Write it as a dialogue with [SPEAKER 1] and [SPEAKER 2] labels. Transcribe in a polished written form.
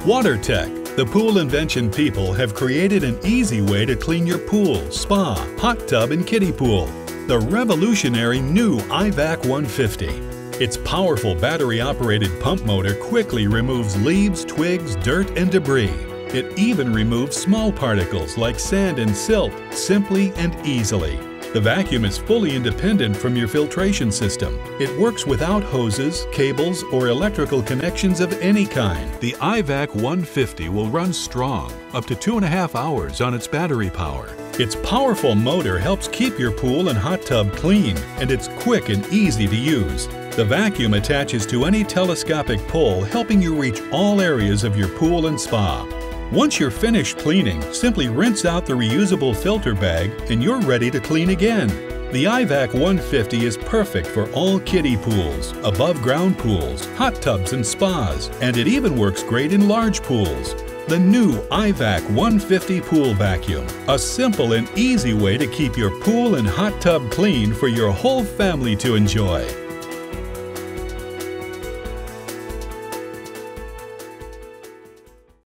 [SPEAKER 1] WaterTech, the pool invention people have created an easy way to clean your pool, spa, hot tub, and kiddie pool. The revolutionary new iVac 150. Its powerful battery-operated pump motor quickly removes leaves, twigs, dirt, and debris. It even removes small particles like sand and silt simply and easily. The vacuum is fully independent from your filtration system. It works without hoses, cables, or electrical connections of any kind. The iVac 150 will run strong, up to 2.5 hours on its battery power. Its powerful motor helps keep your pool and hot tub clean, and it's quick and easy to use. The vacuum attaches to any telescopic pole, helping you reach all areas of your pool and spa. Once you're finished cleaning, simply rinse out the reusable filter bag and you're ready to clean again. The iVac 150 is perfect for all kiddie pools, above-ground pools, hot tubs, and spas, and it even works great in large pools. The new iVac 150 Pool Vacuum, a simple and easy way to keep your pool and hot tub clean for your whole family to enjoy.